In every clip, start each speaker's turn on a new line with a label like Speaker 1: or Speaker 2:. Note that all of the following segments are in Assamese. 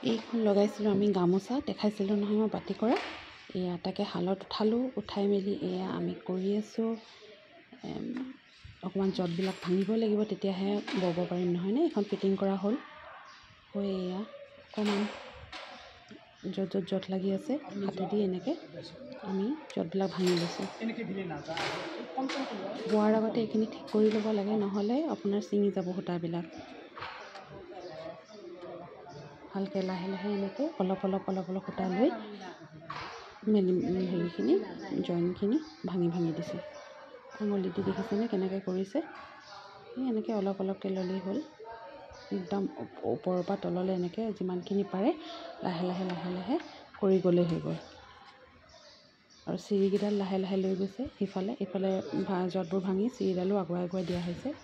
Speaker 1: এইখন লগাইছিলোঁ আমি গামোচা দেখাইছিলোঁ নহয় মই বাতি কৰা। এয়া তাকে শালত উঠালোঁ, উঠাই মেলি এয়া আমি কৰি আছোঁ। অকণমান জটবিলাক ভাঙিব লাগিব, তেতিয়াহে ব'ব পাৰিম নহয়নে। এইখন ফিটিং কৰা হ'ল হৈ এয়া অকণমান য'ত জট লাগি আছে হাতেদি এনেকৈ আমি জটবিলাক ভাঙি লৈছোঁ। বোৱাৰ আগতে এইখিনি ঠিক কৰি ল'ব লাগে, নহ'লে আপোনাৰ ছিঙি যাব সূতাবিলাক। ভালকৈ লাহে লাহে এনেকৈ অলপ সূতা লৈ হেৰিখিনি জইনখিনি ভাঙি দিছোঁ। আঙুলিটো দেখিছেনে কেনেকৈ কৰিছে। এই এনেকৈ অলপকৈ ল'লেই হ'ল। একদম ওপৰৰ পৰা তললৈ এনেকৈ যিমানখিনি পাৰে লাহে লাহে কৰি গ'লেই হৈ গ'ল। আৰু চিৰিকেইডাল লাহে লাহে লৈ গৈছে ইফালে জটবোৰ ভাঙি চিৰিডালো আগুৱাই দিয়া হৈছে।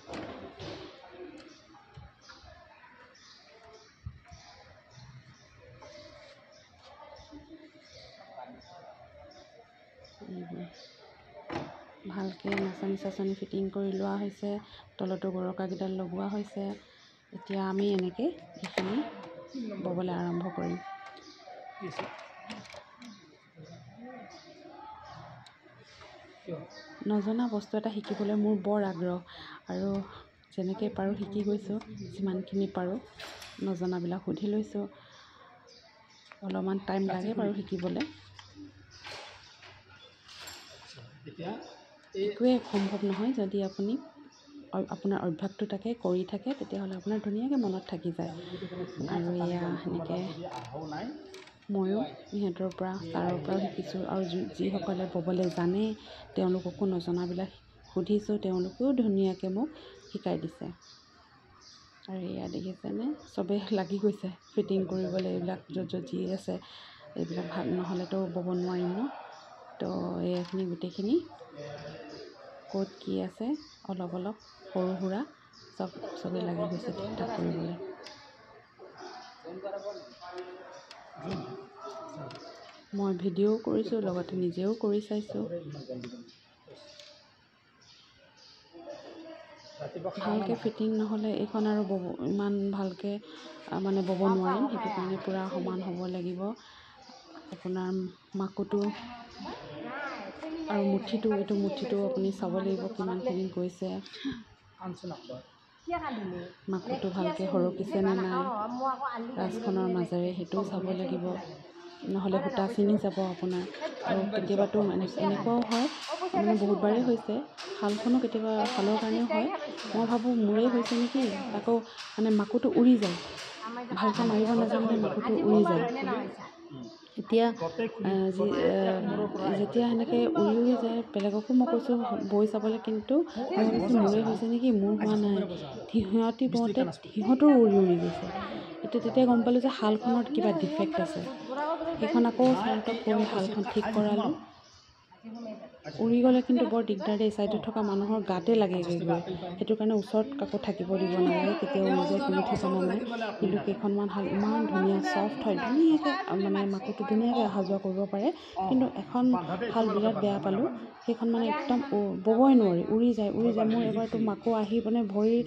Speaker 1: ভালকৈ নাচনি ফিটিং কৰি লোৱা হৈছে, তলতো গৰকাকেইডাল লগোৱা হৈছে। এতিয়া আমি এনেকৈ এইখিনি ব'বলৈ আৰম্ভ কৰিম। নজনা বস্তু এটা শিকিবলৈ মোৰ বৰ আগ্ৰহ, আৰু যেনেকৈ পাৰোঁ শিকি গৈছোঁ। যিমানখিনি পাৰোঁ নজনাবিলাক সুধি লৈছোঁ। অলপমান টাইম লাগে বাৰু শিকিবলৈ। একোৱে সম্ভৱ নহয়, যদি আপুনি আপোনাৰ অভ্যাসটো তাকে কৰি থাকে তেতিয়াহ'লে আপোনাৰ ধুনীয়াকৈ মনত থাকি যায়। আৰু এয়া সেনেকৈ ময়ো ইহঁতৰ পৰা ছাৰৰ পৰাও শিকিছোঁ, আৰু যিসকলে ব'বলৈ জানে তেওঁলোককো নজনাবিলাক সুধিছোঁ, তেওঁলোকেও ধুনীয়াকৈ মোক শিকাই দিছে। আৰু এয়া দেখিছেনে চবেই লাগি গৈছে ফিটিং কৰিবলৈ। এইবিলাক য'ত যি আছে এইবিলাক ভাল নহ'লেতো ব'ব নোৱাৰিম ন। তো এইখিনি গোটেইখিনি ক'ত কি আছে অলপ সৰু সুৰা চবেই লাগি গৈছে ঠিক ঠাক কৰিবলৈ। মই ভিডিঅ'ও কৰিছোঁ, লগতে নিজেও কৰি চাইছোঁ। ভালকৈ ফিটিং নহ'লে এইখন আৰু ইমান ভালকৈ ব'ব নোৱাৰিম। সেইটো কাৰণে পূৰা সমান হ'ব লাগিব। আপোনাৰ মাকুটো আৰু এইটো মুঠিটো আপুনি চাব লাগিব কিমানখিনি গৈছে। মাকুটো ভালকৈ সৰকিছে নে নাই ৰাঁচখনৰ মাজেৰে সেইটোও চাব লাগিব, নহ'লে সূতা ছিঙি যাব আপোনাৰ। আৰু কেতিয়াবাতো এনেকুৱাও হয়, বহুতবাৰেই হৈছে, শালখনো কেতিয়াবা শালৰ কাৰণেও হয়। মই ভাবোঁ মোৰেই হৈছে নেকি, আকৌ মাকুটো উৰি যায়। ভালকৈ মাৰিব নাজানিলে মাকুটো উৰি যায়। এতিয়া যেতিয়া সেনেকৈ উৰি যায়, বেলেগকো মই কৈছোঁ বৈ চাবলৈ, কিন্তু মই ভাবিছোঁ মোৰেই হৈছে নেকি, মোৰ হোৱা নাই। সিহঁতি বওঁতে সিহঁতৰো উৰি গৈছে। তেতিয়া গম পালোঁ যে শালখনত কিবা ডিফেক্ট আছে। সেইখন আকৌ ছাৰহঁতক কৈ শালখন ঠিক কৰালোঁ। উৰি গ'লে কিন্তু বৰ দিগদাৰ দেই, ছাইডত থকা মানুহৰ গাতে লাগেগৈ গৈ। সেইটো কাৰণে ওচৰত কাকো থাকিব দিব নালাগে, কেতিয়াও উৰি যায় কোনো ঠিকনা নাই। কিন্তু কেইখনমান শাল ইমান ধুনীয়া ছফ্ট হয়, ধুনীয়াকৈ মাকুটো ধুনীয়াকৈ অহা যোৱা কৰিব পাৰে। কিন্তু এখন শাল বিৰাট বেয়া পালোঁ, সেইখন একদম ব'বই নোৱাৰি, উৰি যায়। মোৰ এবাৰতো মাকু আহি ভৰিৰ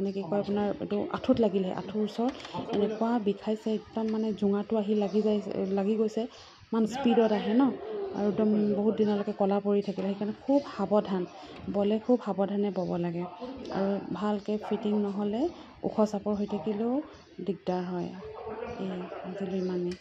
Speaker 1: কি কয় আপোনাৰ এইটো আঁঠুত লাগিলে, আঁঠুৰ ওচৰত এনেকুৱা বিষাইছে একদম, জোঙাটো আহি লাগি গৈছে। ইমান স্পীডত আহে ন, আৰু একদম বহুত দিনলৈকে ক'লা পৰি থাকিলে। সেইকাৰণে খুব সাৱধান ব'লে, খুব সাৱধানে ব'ব লাগে। আৰু ভালকৈ ফিটিং নহ'লে ওখ চাপৰ হৈ থাকিলেও দিগদাৰ হয়। আজিলৈ ইমানেই।